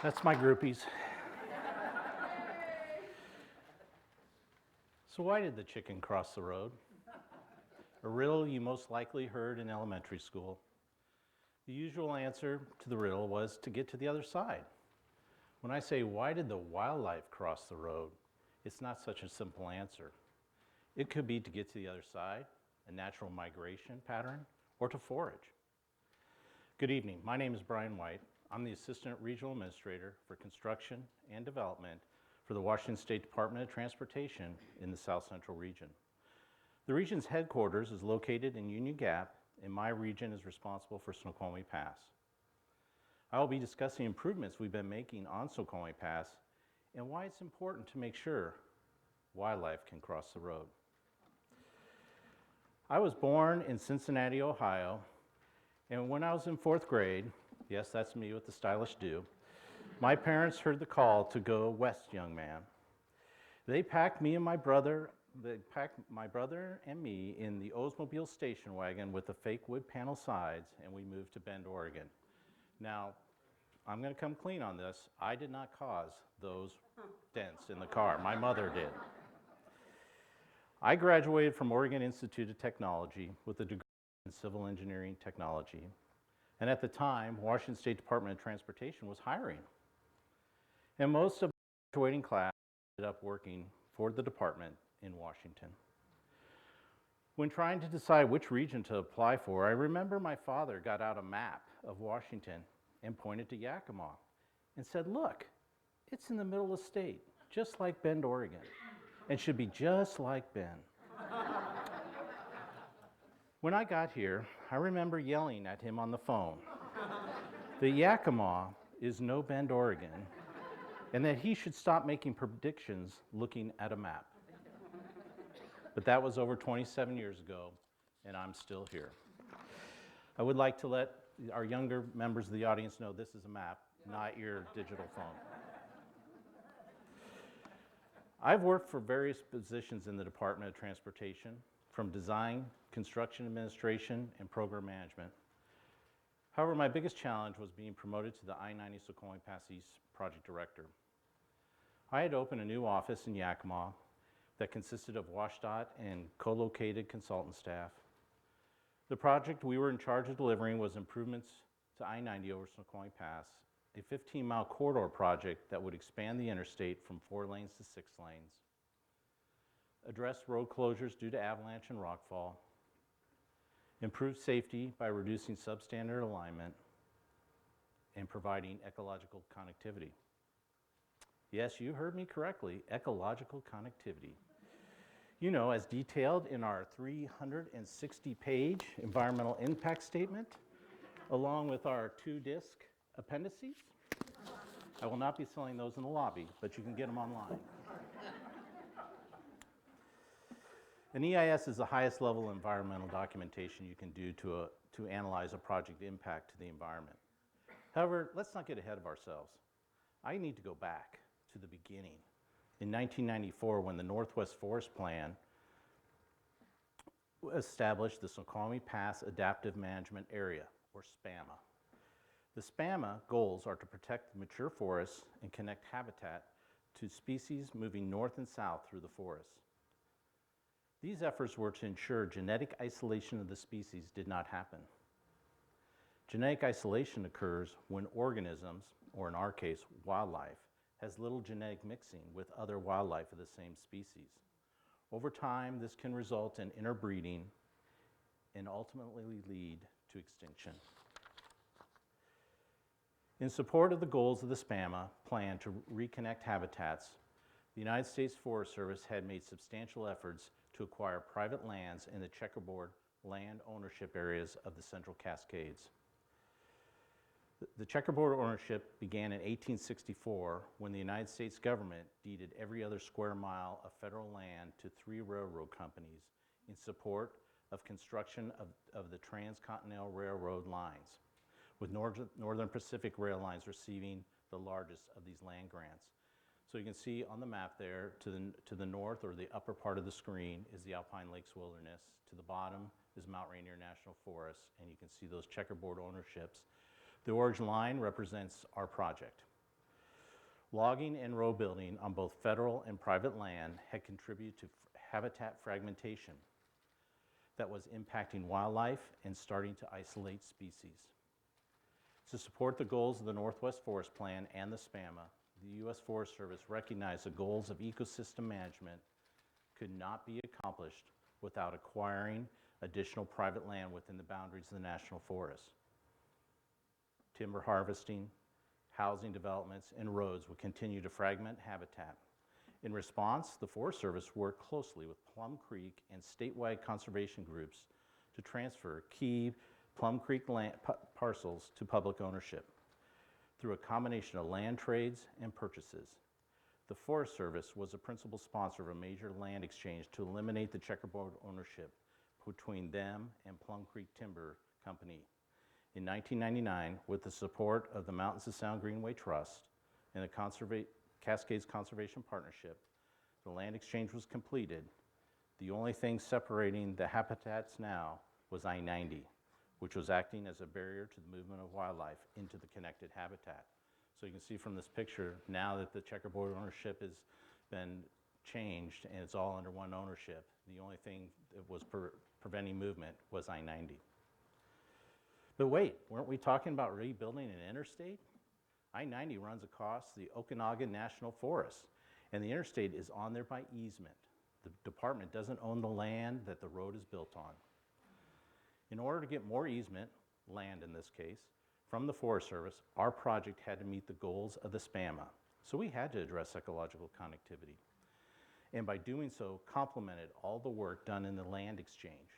That's my groupies. So why did the chicken cross the road? A riddle you most likely heard in elementary school. The usual answer to the riddle was to get to the other side. When I say, why did the wildlife cross the road? It's not such a simple answer. It could be to get to the other side, a natural migration pattern, or to forage. Good evening. My name is Brian White. I'm the Assistant Regional Administrator for Construction and Development for the Washington State Department of Transportation in the South Central region. The region's headquarters is located in Union Gap, and my region is responsible for Snoqualmie Pass. I will be discussing improvements we've been making on Snoqualmie Pass and why it's important to make sure wildlife can cross the road. I was born in Cincinnati, Ohio, and when I was in 4th grade, yes, that's me with the stylish do, my parents heard the call to go west, young man. They packed my brother and me in the Oldsmobile station wagon with the fake wood panel sides, and we moved to Bend, Oregon. Now, I'm going to come clean on this. I did not cause those dents in the car. My mother did. I graduated from Oregon Institute of Technology with a degree in civil engineering technology. And at the time, Washington State Department of Transportation was hiring. And most of the graduating class ended up working for the department in Washington. When trying to decide which region to apply for, I remember my father got out a map of Washington and pointed to Yakima and said, look, it's in the middle of the state, just like Bend, Oregon, and should be just like Bend. When I got here, I remember yelling at him on the phone that Yakima is no Bend, Oregon, and that he should stop making predictions looking at a map. But that was over 27 years ago, and I'm still here. I would like to let our younger members of the audience know this is a map, not your digital phone. I've worked for various positions in the Department of Transportation, from design, construction administration, and program management. However, my biggest challenge was being promoted to the I-90 Snoqualmie Pass East project director. I had opened a new office in Yakima that consisted of WashDOT and co-located consultant staff. The project we were in charge of delivering was improvements to I-90 over Snoqualmie Pass, a 15-mile corridor project that would expand the interstate from 4 lanes to 6 lanes, address road closures due to avalanche and rockfall, improve safety by reducing substandard alignment, and providing ecological connectivity. Yes, you heard me correctly, ecological connectivity. You know, as detailed in our 360-page environmental impact statement, along with our 2-disc appendices. I will not be selling those in the lobby, but you can get them online. An EIS is the highest level of environmental documentation you can do to analyze a project impact to the environment. However, let's not get ahead of ourselves. I need to go back to the beginning. In 1994, when the Northwest Forest Plan established the Snoqualmie Pass Adaptive Management Area, or SPAMA. The SPAMA goals are to protect mature forests and connect habitat to species moving north and south through the forest. These efforts were to ensure genetic isolation of the species did not happen. Genetic isolation occurs when organisms, or in our case, wildlife, has little genetic mixing with other wildlife of the same species. Over time, this can result in interbreeding and ultimately lead to extinction. In support of the goals of the SPAMA plan to reconnect habitats, the United States Forest Service had made substantial efforts to acquire private lands in the checkerboard land ownership areas of the Central Cascades. The checkerboard ownership began in 1864 when the United States government deeded every other square mile of federal land to 3 railroad companies in support of construction of the transcontinental railroad lines, with Northern Pacific Rail Lines receiving the largest of these land grants. So you can see on the map there, to the north or the upper part of the screen is the Alpine Lakes Wilderness. To the bottom is Mount Rainier National Forest, and you can see those checkerboard ownerships. The orange line represents our project. Logging and road building on both federal and private land had contributed to habitat fragmentation that was impacting wildlife and starting to isolate species. To support the goals of the Northwest Forest Plan and the SPAMA, the U.S. Forest Service recognized the goals of ecosystem management could not be accomplished without acquiring additional private land within the boundaries of the national forest. Timber harvesting, housing developments, and roads would continue to fragment habitat. In response, the Forest Service worked closely with Plum Creek and statewide conservation groups to transfer key Plum Creek land parcels to public ownership through a combination of land trades and purchases. The Forest Service was a principal sponsor of a major land exchange to eliminate the checkerboard ownership between them and Plum Creek Timber Company. In 1999, with the support of the Mountains of Sound Greenway Trust and the Cascades Conservation Partnership, the land exchange was completed. The only thing separating the habitats now was I-90, which was acting as a barrier to the movement of wildlife into the connected habitat. So you can see from this picture, now that the checkerboard ownership has been changed and it's all under one ownership, the only thing that was preventing movement was I-90. But wait, weren't we talking about rebuilding an interstate? I-90 runs across the Okanagan National Forest, and the interstate is on there by easement. The department doesn't own the land that the road is built on. In order to get more easement, land in this case, from the Forest Service, our project had to meet the goals of the SPAMA. So we had to address ecological connectivity. And by doing so, complemented all the work done in the land exchange,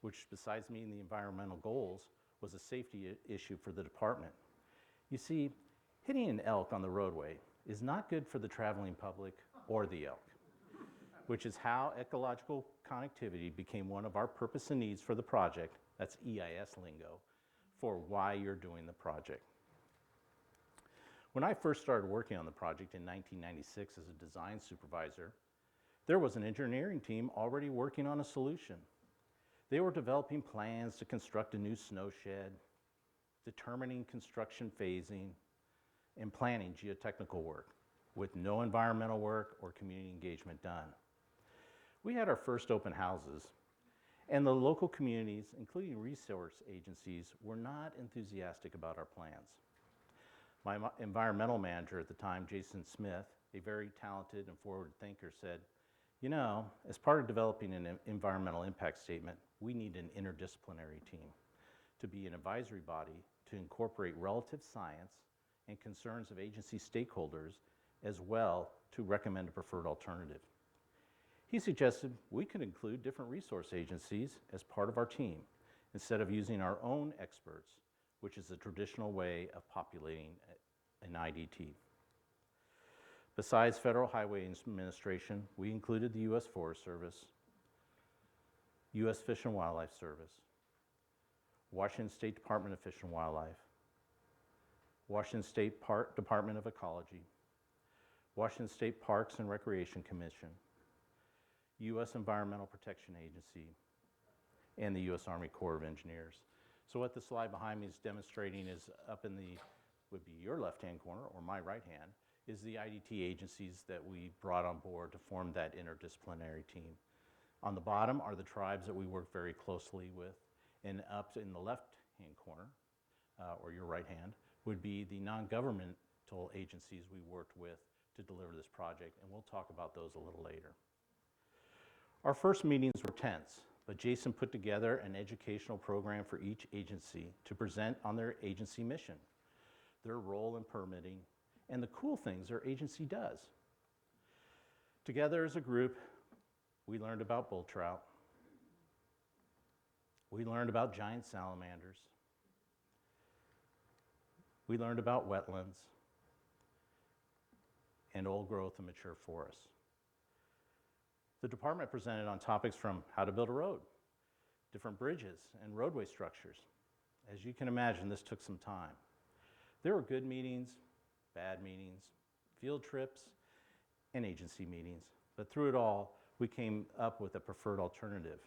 which besides meeting the environmental goals, was a safety issue for the department. You see, hitting an elk on the roadway is not good for the traveling public or the elk, which is how ecological connectivity became one of our purpose and needs for the project, that's EIS lingo, for why you're doing the project. When I first started working on the project in 1996 as a design supervisor, there was an engineering team already working on a solution. They were developing plans to construct a new snow shed, determining construction phasing, and planning geotechnical work with no environmental work or community engagement done. We had our first open houses, and the local communities, including resource agencies, were not enthusiastic about our plans. My environmental manager at the time, Jason Smith, a very talented and forward thinker, said, you know, as part of developing an environmental impact statement, we need an interdisciplinary team to be an advisory body to incorporate relative science and concerns of agency stakeholders, as well to recommend a preferred alternative. He suggested we could include different resource agencies as part of our team instead of using our own experts, which is the traditional way of populating an IDT. Besides Federal Highway Administration, we included the U.S. Forest Service, U.S. Fish and Wildlife Service, Washington State Department of Fish and Wildlife, Washington State Department of Ecology, Washington State Parks and Recreation Commission, U.S. Environmental Protection Agency, and the U.S. Army Corps of Engineers. So what the slide behind me is demonstrating is up in the, would be your left-hand corner or my right hand, is the IDT agencies that we brought on board to form that interdisciplinary team. On the bottom are the tribes that we work very closely with, and up in the left-hand corner, or your right hand, would be the non-governmental agencies we worked with to deliver this project, and we'll talk about those a little later. Our first meetings were tense, but Jason put together an educational program for each agency to present on their agency mission, their role in permitting, and the cool things their agency does. Together as a group, we learned about bull trout. We learned about giant salamanders. We learned about wetlands and old growth and mature forests. The department presented on topics from how to build a road, different bridges and roadway structures. As you can imagine, this took some time. There were good meetings, bad meetings, field trips, and agency meetings, but through it all, we came up with a preferred alternative.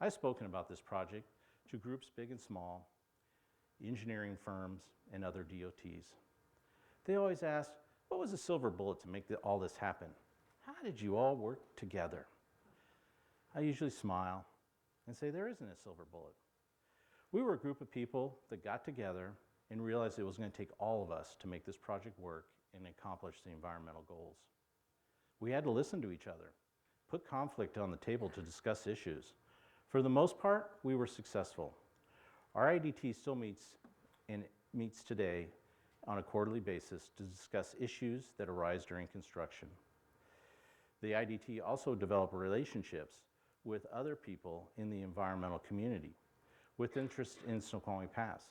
I've spoken about this project to groups big and small, engineering firms, and other DOTs. They always ask, What was the silver bullet to make all this happen? How did you all work together? I usually smile and say there isn't a silver bullet. We were a group of people that got together and realized it was going to take all of us to make this project work and accomplish the environmental goals. We had to listen to each other, put conflict on the table to discuss issues. For the most part, we were successful. Our IDT still meets today on a quarterly basis to discuss issues that arise during construction. The IDT also developed relationships with other people in the environmental community with interest in Snoqualmie Pass.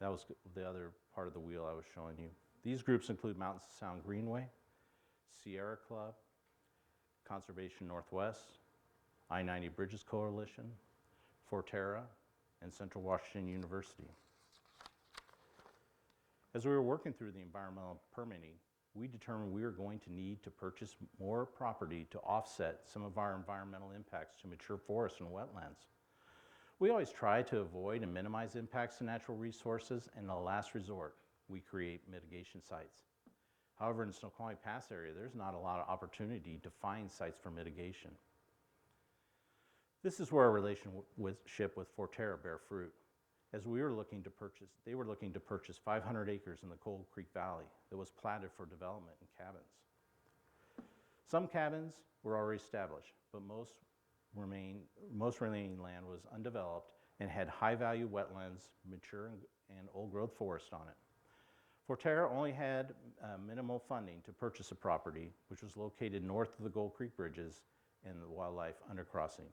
That was the other part of the wheel I was showing you. These groups include Mountain Sound Greenway, Sierra Club, Conservation Northwest, I-90 Bridges Coalition, Forterra, and Central Washington University. As we were working through the environmental permitting, we determined we were going to need to purchase more property to offset some of our environmental impacts to mature forests and wetlands. We always try to avoid and minimize impacts to natural resources, and in the last resort, we create mitigation sites. However, in the Snoqualmie Pass area, there's not a lot of opportunity to find sites for mitigation. This is where our relationship with Forterra bear fruit. As they were looking to purchase 500 acres in the Cold Creek Valley that was platted for development in cabins. Some cabins were already established, but most remaining land was undeveloped and had high-value wetlands, mature and old-growth forest on it. Forterra only had minimal funding to purchase a property, which was located north of the Gold Creek Bridges and the wildlife undercrossing.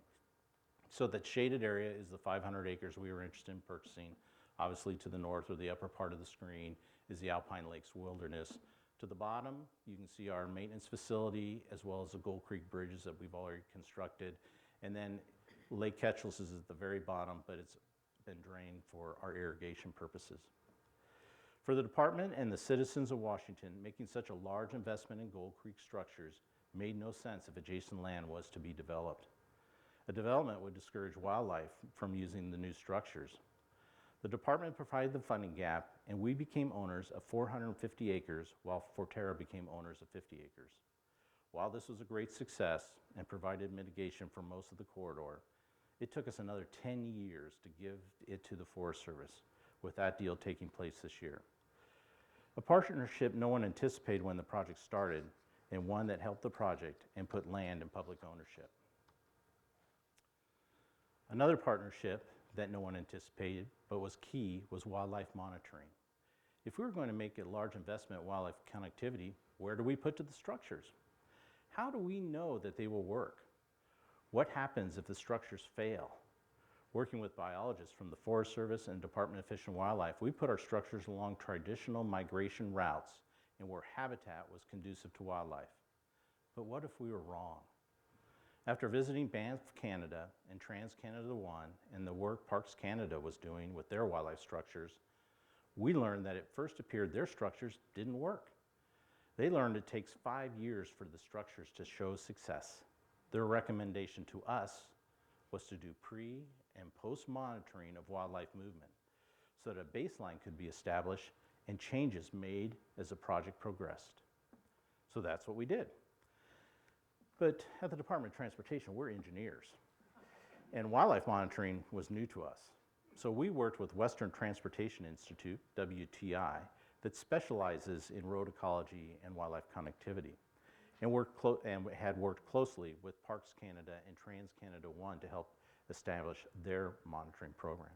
So that shaded area is the 500 acres we were interested in purchasing. Obviously to the north, or the upper part of the screen, is the Alpine Lakes Wilderness. To the bottom, you can see our maintenance facility as well as the Gold Creek bridges that we've already constructed. And then Lake Ketchels is at the very bottom, but it's been drained for our irrigation purposes. For the department and the citizens of Washington, making such a large investment in Gold Creek structures made no sense if adjacent land was to be developed. A development would discourage wildlife from using the new structures. The department provided the funding gap, and we became owners of 450 acres, while Forterra became owners of 50 acres. While this was a great success and provided mitigation for most of the corridor, it took us another 10 years to give it to the Forest Service, with that deal taking place this year. A partnership no one anticipated when the project started, and one that helped the project and put land in public ownership. Another partnership that no one anticipated but was key was wildlife monitoring. If we were going to make a large investment in wildlife connectivity, where do we put the structures? How do we know that they will work? What happens if the structures fail? Working with biologists from the Forest Service and Department of Fish and Wildlife, we put our structures along traditional migration routes and where habitat was conducive to wildlife. But what if we were wrong? After visiting Banff Canada and Trans-Canada One and the work Parks Canada was doing with their wildlife structures, we learned that it first appeared their structures didn't work. They learned it takes 5 years for the structures to show success. Their recommendation to us was to do pre- and post-monitoring of wildlife movement so that a baseline could be established and changes made as the project progressed. So that's what we did. But at the Department of Transportation, we're engineers, and wildlife monitoring was new to us. So we worked with Western Transportation Institute, WTI, that specializes in road ecology and wildlife connectivity, and had worked closely with Parks Canada and Trans-Canada One to help establish their monitoring program.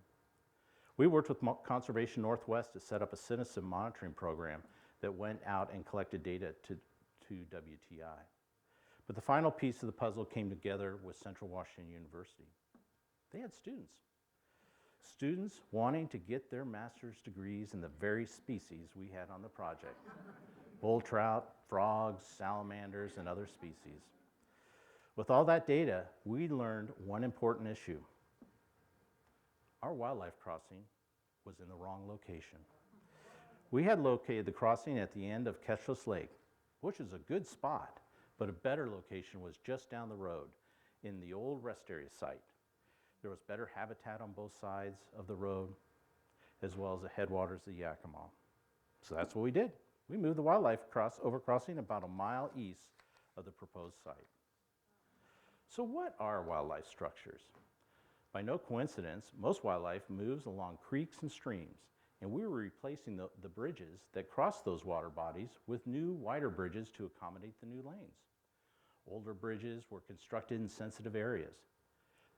We worked with Conservation Northwest to set up a citizen monitoring program that went out and collected data to WTI. But the final piece of the puzzle came together with Central Washington University. They had students wanting to get their master's degrees in the very species we had on the project. Bull trout, frogs, salamanders, and other species. With all that data, we learned one important issue. Our wildlife crossing was in the wrong location. We had located the crossing at the end of Ketchels Lake, which is a good spot, but a better location was just down the road in the old rest area site. There was better habitat on both sides of the road, as well as the headwaters of the Yakima. So that's what we did. We moved the wildlife overcrossing about a mile east of the proposed site. So what are wildlife structures? By no coincidence, most wildlife moves along creeks and streams, and we were replacing the bridges that cross those water bodies with new, wider bridges to accommodate the new lanes. Older bridges were constructed in sensitive areas.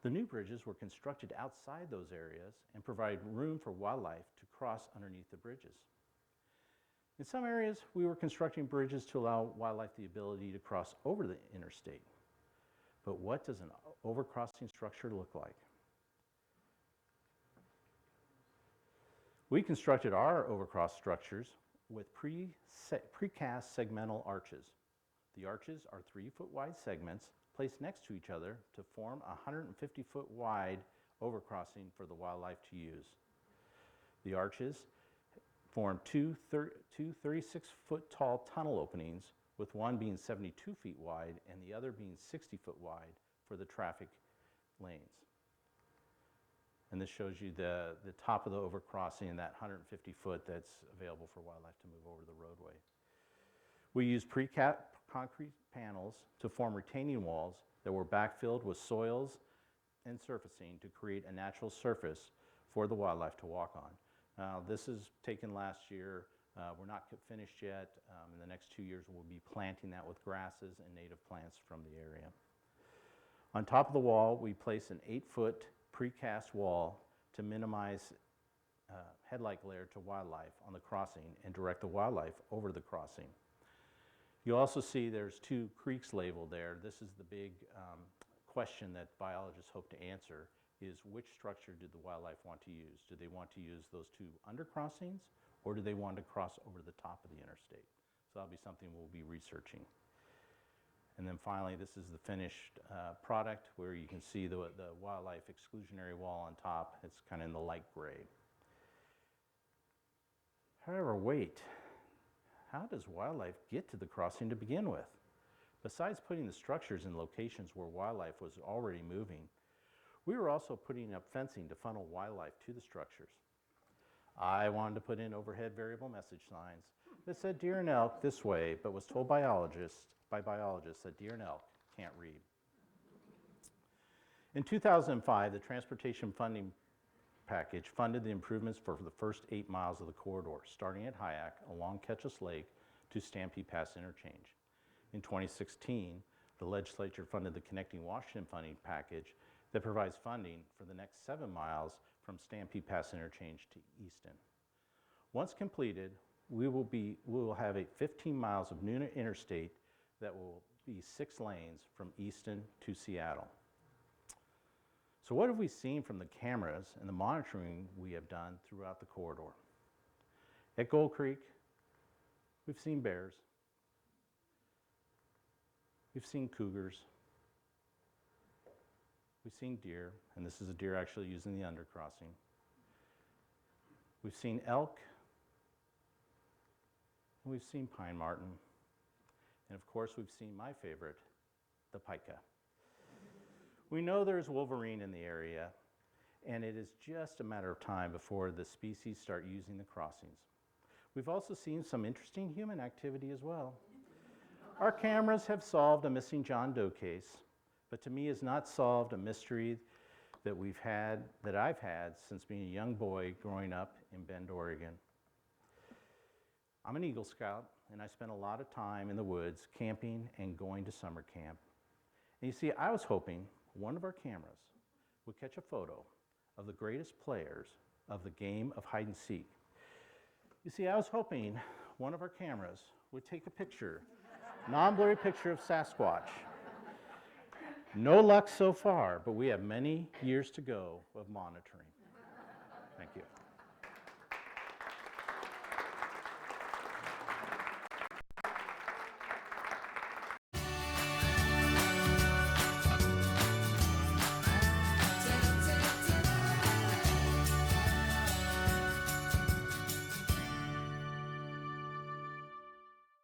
The new bridges were constructed outside those areas and provide room for wildlife to cross underneath the bridges. In some areas, we were constructing bridges to allow wildlife the ability to cross over the interstate. But what does an overcrossing structure look like? We constructed our overcross structures with precast segmental arches. The arches are 3-foot wide segments placed next to each other to form a 150-foot wide overcrossing for the wildlife to use. The arches form two 36-foot tall tunnel openings, with one being 72 feet wide and the other being 60 foot wide for the traffic lanes. And this shows you the top of the overcrossing and that 150 foot that's available for wildlife to move over the roadway. We used concrete panels to form retaining walls that were backfilled with soils and surfacing to create a natural surface for the wildlife to walk on. Now, this is taken last year. We're not finished yet. In the next 2 years, we'll be planting that with grasses and native plants from the area. On top of the wall, we place an 8-foot precast wall to minimize head-like glare to wildlife on the crossing and direct the wildlife over the crossing. You also see there's 2 creeks labeled there. This is the big question that biologists hope to answer, is which structure did the wildlife want to use? Do they want to use those 2 undercrossings, or do they want to cross over the top of the interstate? So that'll be something we'll be researching. And then finally, this is the finished product, where you can see the wildlife exclusionary wall on top. It's kind of in the light gray. However, wait, how does wildlife get to the crossing to begin with? Besides putting the structures in locations where wildlife was already moving, we were also putting up fencing to funnel wildlife to the structures. I wanted to put in overhead variable message signs that said deer and elk this way, but was told by biologists that deer and elk can't read. In 2005, the transportation funding package funded the improvements for the first 8 miles of the corridor, starting at Hyack along Ketchus Lake to Stampede Pass Interchange. In 2016, the legislature funded the Connecting Washington funding package that provides funding for the next 7 miles from Stampede Pass Interchange to Easton. Once completed, we will have 15 miles of new interstate that will be 6 lanes from Easton to Seattle. So what have we seen from the cameras and the monitoring we have done throughout the corridor? At Gold Creek, we've seen bears. We've seen cougars. We've seen deer, and this is a deer actually using the undercrossing. We've seen elk, and we've seen pine marten. And of course, we've seen my favorite, the pika. We know there's wolverine in the area, and it is just a matter of time before the species start using the crossings. We've also seen some interesting human activity as well. Our cameras have solved a missing John Doe case, but to me has not solved a mystery that I've had since being a young boy growing up in Bend, Oregon. I'm an Eagle Scout, and I spent a lot of time in the woods camping and going to summer camp. And you see, I was hoping one of our cameras would catch a photo of the greatest players of the game of hide and seek. You see, I was hoping one of our cameras would take a picture, non-blurry picture of Sasquatch. No luck so far, but we have many years to go of monitoring. Thank you.